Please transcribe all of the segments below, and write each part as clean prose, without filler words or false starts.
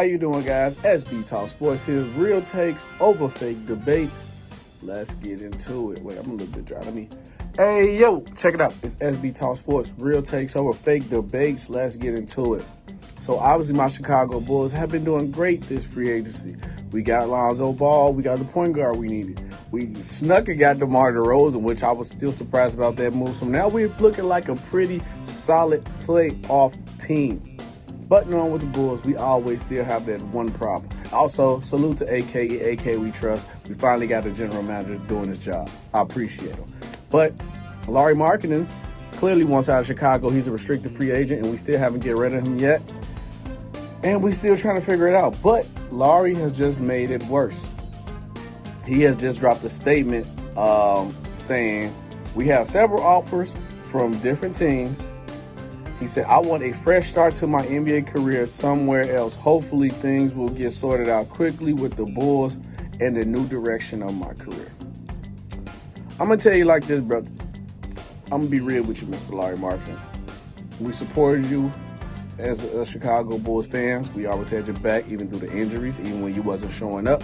you doing, guys? SB Talk Sports here. Real takes over fake debates. Let's get into it. Wait, I'm a little bit dry. Hey, yo, check it out. It's SB Talk Sports. Real takes over fake debates. Let's get into it. So, obviously, my Chicago Bulls have been doing great this free agency. We got Lonzo Ball. We got the point guard we needed. We snuck and got DeMar DeRozan, which I was still surprised about that move. So, now we're looking like a pretty solid playoff team. But on with the Bulls, we always still have that one problem. Also, salute to AK we trust. We finally got a general manager doing his job. I appreciate him. But Lauri Markkanen clearly wants out of Chicago. He's a restricted free agent, and we still haven't get rid of him yet. And we still trying to figure it out. But Lauri has just made it worse. He has just dropped a statement saying, we have several offers from different teams. He said, I want a fresh start to my NBA career somewhere else. Hopefully things will get sorted out quickly with the Bulls and the new direction of my career. I'm going to tell you like this, brother. I'm going to be real with you, Mr. Lauri Markkanen. We supported you as a Chicago Bulls fans. We always had your back, even through the injuries, even when you wasn't showing up.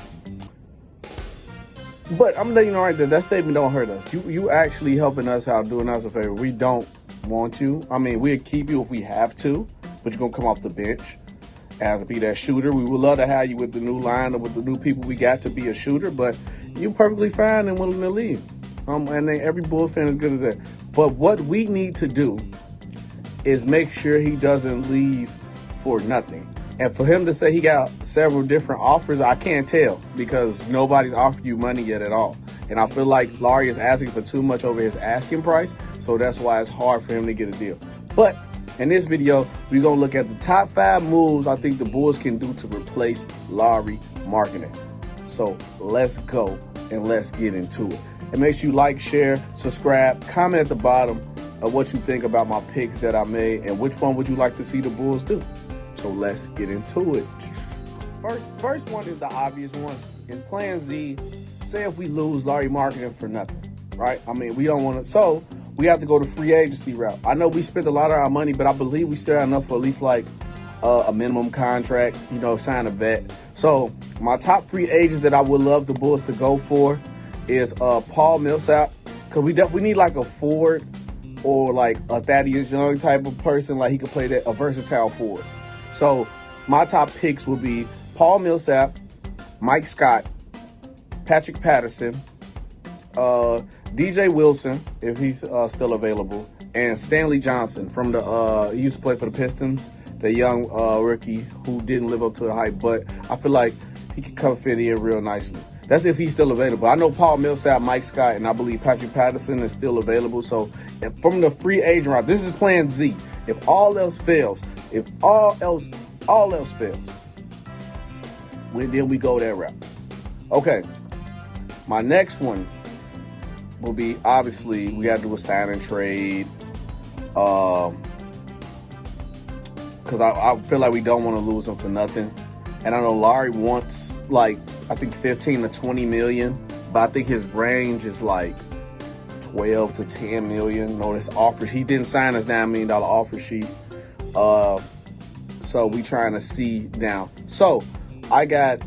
But I'm letting you know right there, that statement don't hurt us. You actually helping us out, doing us a favor. We don't want you. I mean, we'll keep you if we have to, but you're going to come off the bench and have to be that shooter. We would love to have you with the new line or with the new people we got to be a shooter, but you're perfectly fine and willing to leave. And then every Bulls fan is good at that. But what we need to do is make sure he doesn't leave for nothing. And for him to say he got several different offers, I can't tell because nobody's offered you money yet at all. And I feel like Lauri is asking for too much over his asking price, so that's why it's hard for him to get a deal. But in this video, we're going to look at the top 5 moves I think the Bulls can do to replace Lauri Markkanen. So let's go and let's get into it. And make sure you like, share, subscribe, comment at the bottom of what you think about my picks that I made and which one would you like to see the Bulls do. So let's get into it. First one is the obvious one. Is plan Z. Say if we lose Lauri Markkanen for nothing, right? I mean, we don't want to. So we have to go the free agency route. I know we spent a lot of our money, but I believe we still have enough for at least like a minimum contract, sign a vet. So my top free agents that I would love the Bulls to go for is Paul Millsap, because we need like a forward or like a Thaddeus Young type of person, like he could play that, a versatile forward. So my top picks would be Paul Millsap, Mike Scott, Patrick Patterson, DJ Wilson, if he's still available, and Stanley Johnson from the he used to play for the Pistons, the young rookie who didn't live up to the hype, but I feel like he could come fit in real nicely. That's if he's still available. I know Paul Millsap, Mike Scott, and I believe Patrick Patterson is still available. So from the free agent route, this is plan Z. If all else fails, then we go that route. Okay. My next one will be, obviously, we got to do a sign and trade. Because I feel like we don't want to lose him for nothing. And I know Lauri wants, like, I think 15 to 20 million. But I think his range is like 12 to 10 million. No, this offer, he didn't sign his $9 million offer sheet. So we trying to see now. So I got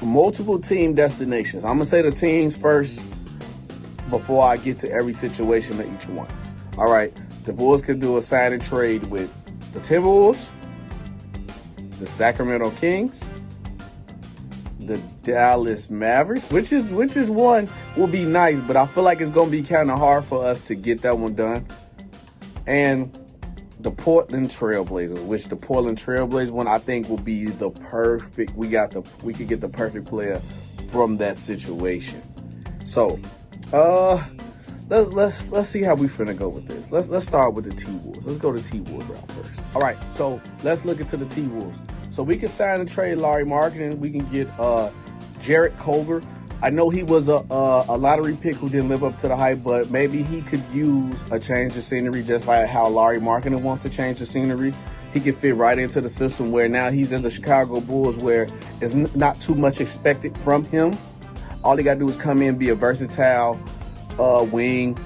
multiple team destinations. I'm going to say the teams first before I get to every situation of each one. All right. The Bulls could do a sign and trade with the Timberwolves, the Sacramento Kings, the Dallas Mavericks, which is one will be nice, but I feel like it's going to be kind of hard for us to get that one done. And the Portland Trailblazers, which the Portland Trailblazers one I think will be the perfect. We could get the perfect player from that situation. So, let's see how we finna go with this. Let's start with the T-Wolves. Let's go to T-Wolves route first. All right, so let's look into the T-Wolves. So we can sign and trade Lauri Markkanen. We can get Jarrett Culver. I know he was a lottery pick who didn't live up to the hype, but maybe he could use a change of scenery, just like how Lauri Markkanen wants to change the scenery. He could fit right into the system where now he's in the Chicago Bulls, where it's not too much expected from him. All he got to do is come in, be a versatile wing,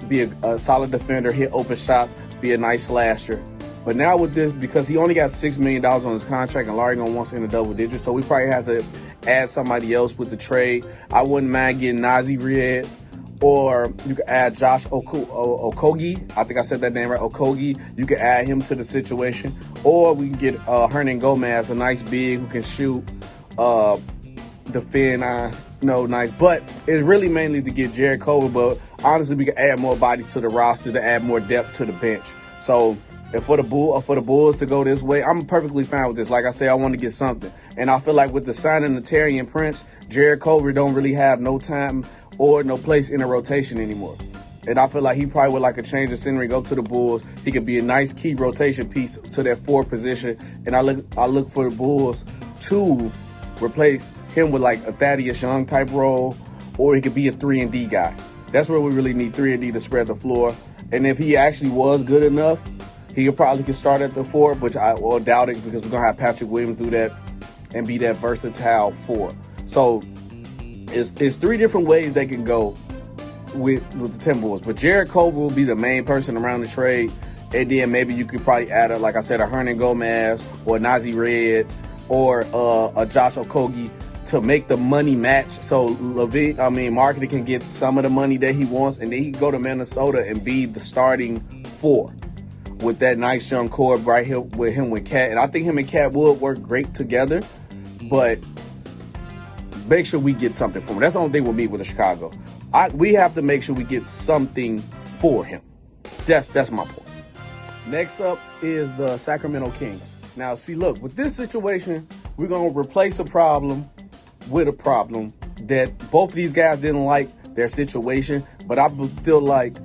be a solid defender, hit open shots, be a nice slasher, But now with this, because he only got $6 million on his contract and Lauri gonna want in the double digits, so we probably have to add somebody else with the trade. I wouldn't mind getting Nazi Red, or you could add Josh Okogie. I think I said that name right, Okogie. You could add him to the situation. Or we can get Hernan Gomez, a nice big who can shoot, defend, nice. But it's really mainly to get Jared Culver, but honestly, we can add more bodies to the roster to add more depth to the bench. So if for the Bulls to go this way, I'm perfectly fine with this. Like I say, I want to get something. And I feel like with the signing of Taurean Prince, Jared Culver don't really have no time or no place in the rotation anymore. And I feel like he probably would like a change of scenery, go to the Bulls. He could be a nice key rotation piece to that 4 position. And I look for the Bulls to replace him with like a Thaddeus Young type role, or he could be a 3-and-D guy. That's where we really need 3-and-D to spread the floor. And if he actually was good enough, he could start at the 4, which I will doubt it because we're going to have Patrick Williams do that and be that versatile 4. So it's 3 different ways they can go with the Timberwolves. But Jared Culver will be the main person around the trade. And then maybe you could probably add, like I said, a Hernan Gomez or a Nazi Red or a Josh Okogie to make the money match. So Markkanen can get some of the money that he wants, and then he can go to Minnesota and be the starting 4 with that nice young core right here with Cat. And I think him and Cat would work great together, but make sure we get something for him. That's the only thing with me with the Chicago. We have to make sure we get something for him. That's my point. Next up is the Sacramento Kings. Now, see, look, with this situation, we're going to replace a problem with a problem that both of these guys didn't like their situation, but I feel like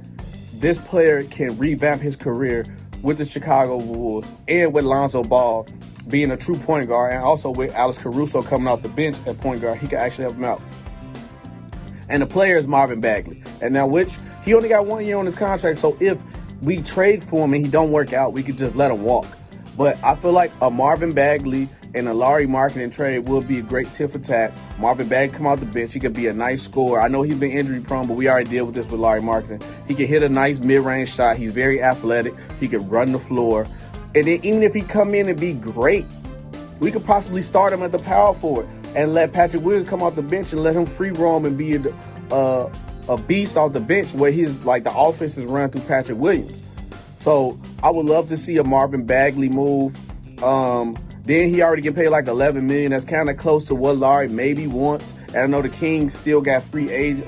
this player can revamp his career with the Chicago Bulls and with Lonzo Ball being a true point guard, and also with Alex Caruso coming off the bench at point guard, he can actually help him out. And the player is Marvin Bagley. And now, which he only got 1 year on his contract, so if we trade for him and he don't work out, we could just let him walk. But I feel like a Marvin Bagley and a Lauri Markkanen trade will be a great tit for tat. Marvin Bagley come out the bench. He could be a nice scorer. I know he's been injury prone, but we already deal with this with Lauri Markkanen. He can hit a nice mid-range shot. He's very athletic. He can run the floor. And then even if he come in and be great, we could possibly start him at the power forward and let Patrick Williams come off the bench and let him free roam and be a beast off the bench where he's like the offense is run through Patrick Williams. So I would love to see a Marvin Bagley move. Then he already get paid like $11 million. That's kind of close to what Lauri maybe wants. And I know the Kings still got free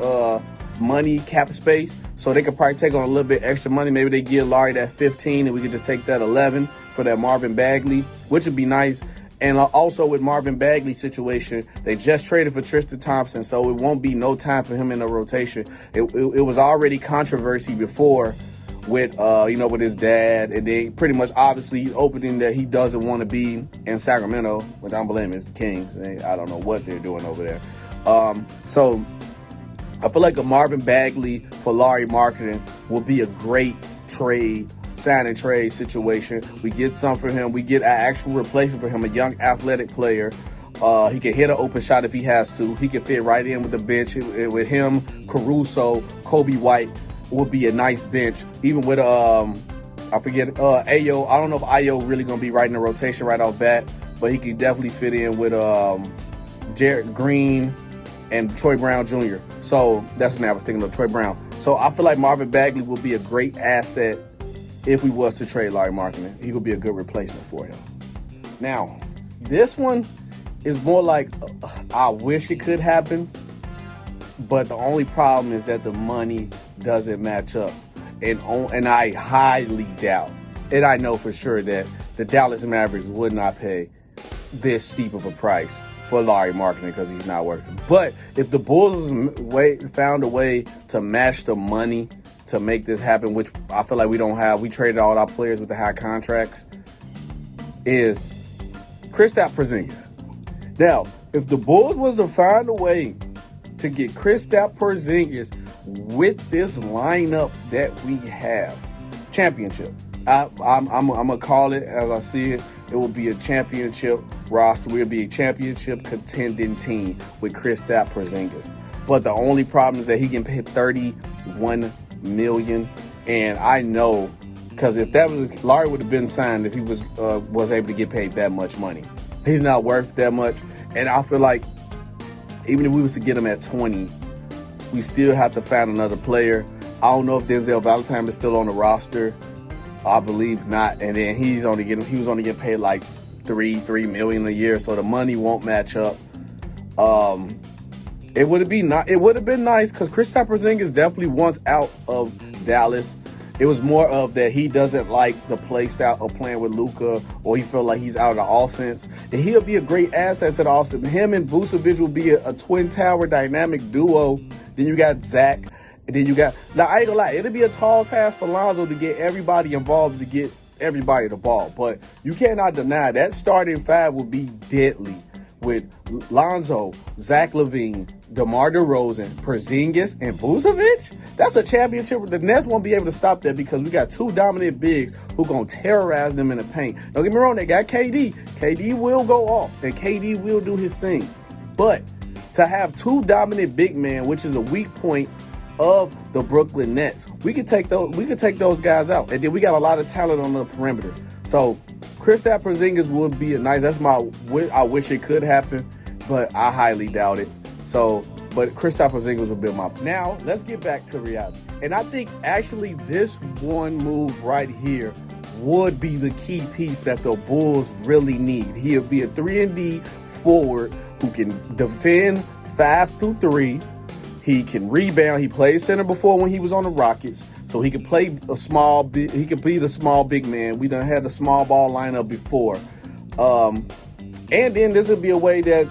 money cap space, so they could probably take on a little bit extra money. Maybe they give Lauri that 15 and we could just take that 11 for that Marvin Bagley, which would be nice. And also with Marvin Bagley situation, they just traded for Tristan Thompson, so it won't be no time for him in the rotation. It was already controversy before with with his dad, and they pretty much obviously opening that he doesn't want to be in Sacramento, which I don't blame him, it's the Kings. I don't know what they're doing over there. So I feel like a Marvin Bagley for Lauri Markkanen will be a great sign and trade situation. We get some for him. We get an actual replacement for him, a young athletic player. He can hit an open shot if he has to. He can fit right in with the bench. With him, Caruso, Kobe White would be a nice bench. Even with Ayo. I don't know if Ayo really gonna be right in the rotation right off bat, but he could definitely fit in with Jarrett Green and Troy Brown Jr. So that's what I was thinking of, Troy Brown. So I feel like Marvin Bagley will be a great asset if we was to trade Lauri Markkanen. He would be a good replacement for him. Now, this one is more like I wish it could happen, but the only problem is that the money doesn't match up. And I highly doubt, and I know for sure that the Dallas Mavericks would not pay this steep of a price for Lauri Markkanen because he's not working. But if the Bulls found a way to match the money to make this happen, which I feel like we don't have, we traded all our players with the high contracts, is Kristaps Porzingis. Now, if the Bulls was to find a way to get Kristaps Porzingis with this lineup that we have, championship. I'm gonna call it as I see it. It will be a championship roster. We'll be a championship contending team with Kristaps Porzingis. But the only problem is that he can pay $31 million, and I know Because if that was, Lauri would have been signed if he was able to get paid that much money. He's not worth that much. And I feel like even if we was to get him at 20, we still have to find another player. I don't know if Denzel Valentine is still on the roster. I believe not. And then he was only getting paid like $3 million a year, so the money won't match up. It would have been nice because Kristaps Porzingis definitely wants out of Dallas. It was more of that he doesn't like the play style of playing with Luka, or he felt like he's out of the offense. And he'll be a great asset to the offense. Him and Vucevic will be a twin tower dynamic duo. Then you got Zach. And then you got, now I ain't gonna lie, it'll be a tall task for Lonzo to get everybody involved, to get everybody the ball. But you cannot deny that starting five will be deadly with Lonzo, Zach Lavine, DeMar DeRozan, Porzingis, and Vucevic. That's a championship. The Nets won't be able to stop that because we got two dominant bigs who going to terrorize them in the paint. Don't get me wrong, they got KD. KD will go off, and KD will do his thing. But to have two dominant big men, which is a weak point of the Brooklyn Nets, we could take those guys out. And then we got a lot of talent on the perimeter. So Kristaps Porzingis would be a nice, I wish it could happen, but I highly doubt it. So, but Kristaps Porzingis would be my. Now, let's get back to reality. And I think actually this one move right here would be the key piece that the Bulls really need. He'll be a 3-and-D forward who can defend 5-3. He can rebound. He played center before when he was on the Rockets, so he could play a small. He could be the small big man. We done had the small ball lineup before, and then this would be a way that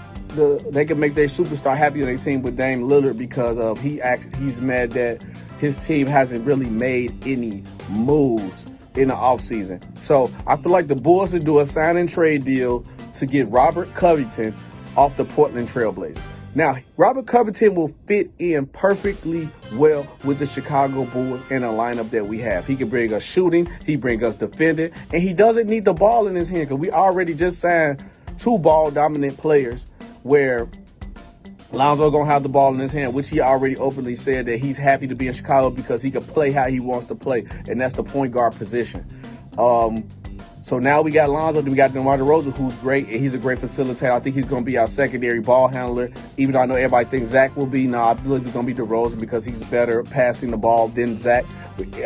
they can make their superstar happy on their team with Dame Lillard, because of he's mad that his team hasn't really made any moves in the offseason. So I feel like the Bulls should do a sign and trade deal to get Robert Covington off the Portland Trailblazers. Now, Robert Covington will fit in perfectly well with the Chicago Bulls and the lineup that we have. He can bring us shooting, he bring us defending, and he doesn't need the ball in his hand because we already just signed two ball-dominant players where Lonzo going to have the ball in his hand, which he already openly said that he's happy to be in Chicago because he can play how he wants to play, and that's the point guard position. So now we got Lonzo, then we got DeMar DeRozan, who's great, and he's a great facilitator. I think he's going to be our secondary ball handler, even though I know everybody thinks Zach will be. No, I believe it's going to be DeRozan because he's better passing the ball than Zach.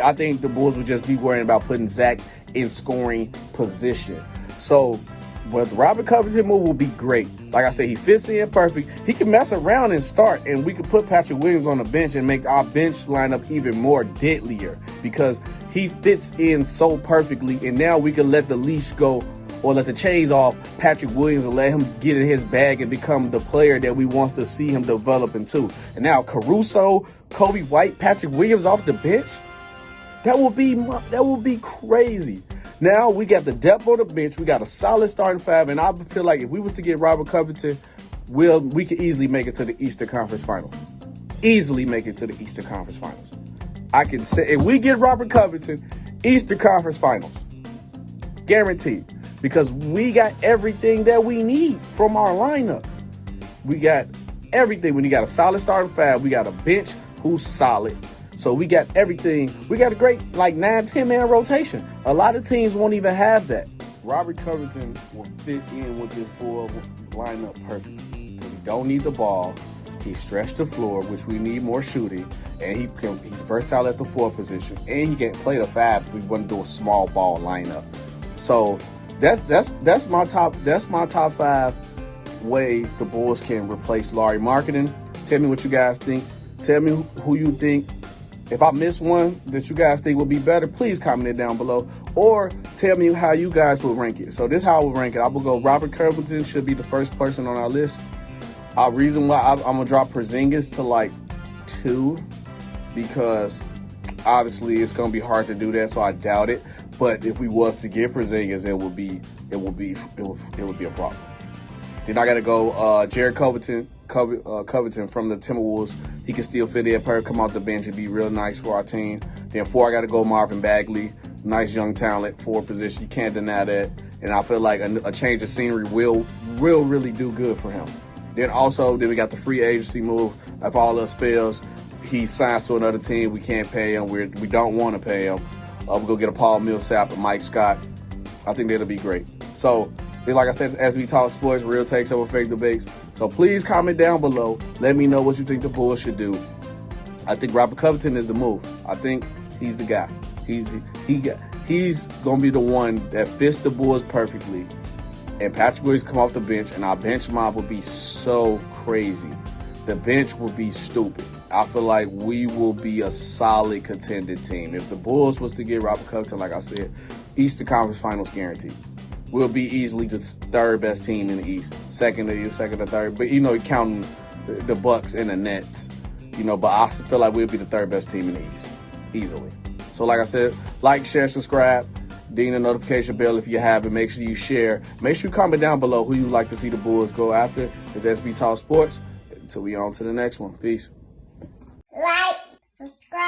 I think the Bulls would just be worrying about putting Zach in scoring position. So, but the Robert Covington move will be great. Like I said, he fits in perfect. He can mess around and start, and we could put Patrick Williams on the bench and make our bench lineup even more deadlier because he fits in so perfectly. And now we can let the leash go or let the chains off Patrick Williams and let him get in his bag and become the player that we want to see him develop into. And now Caruso, Kobe White, Patrick Williams off the bench. That would be crazy. Now we got the depth on the bench. We got a solid starting five, and I feel like if we was to get Robert Covington, we could easily make it to the Eastern Conference Finals. Easily make it to the Eastern Conference Finals. I can say if we get Robert Covington, Eastern Conference Finals, guaranteed, because we got everything that we need from our lineup. We got everything. When you got a solid starting five, we got a bench who's solid. So we got everything. We got a great 9-10 man rotation. A lot of teams won't even have that. Robert Covington will fit in with this Bull lineup perfectly because he don't need the ball. He stretched the floor, which we need more shooting, and he's versatile at the 4 position, and he can play the 5 if we want to do a small ball lineup. So that's my top 5 ways the Bulls can replace Lauri Markkanen. Tell me what you guys think. Tell me who you think. If I miss one that you guys think would be better, please comment it down below. Or tell me how you guys would rank it. So this is how I would rank it. I would go Robert Covington should be the first person on our list. Reason why I'm going to drop Porzingis to 2, because obviously it's going to be hard to do that, so I doubt it. But if we was to get Porzingis, it would be a problem. Then I got to go Jared Covington from the Timberwolves. He can still fit in, come off the bench and be real nice for our team. Then 4, I got to go Marvin Bagley. Nice young talent, 4 position. You can't deny that. And I feel like a change of scenery will really do good for him. Then we got the free agency move. If all else fails, he signs to another team. We can't pay him. We don't want to pay him. We're going to get a Paul Millsap and Mike Scott. I think that'll be great. So, like I said, as we talk sports, real takes over fake debates. So please comment down below. Let me know what you think the Bulls should do. I think Robert Covington is the move. I think he's the guy. He's going to be the one that fits the Bulls perfectly. And Patrick Williams come off the bench, and our bench mob will be so crazy. The bench will be stupid. I feel like we will be a solid contended team. If the Bulls was to get Robert Covington, like I said, Eastern Conference Finals guaranteed. We'll be easily the third best team in the East, second or third. But counting the Bucks and the Nets, But I feel like we'll be the third best team in the East, easily. So, like I said, like, share, subscribe, ding the notification bell if you haven't. Make sure you share. Make sure you comment down below who you like to see the Bulls go after. It's SB Talk Sports. Until we on to the next one. Peace. Like, subscribe.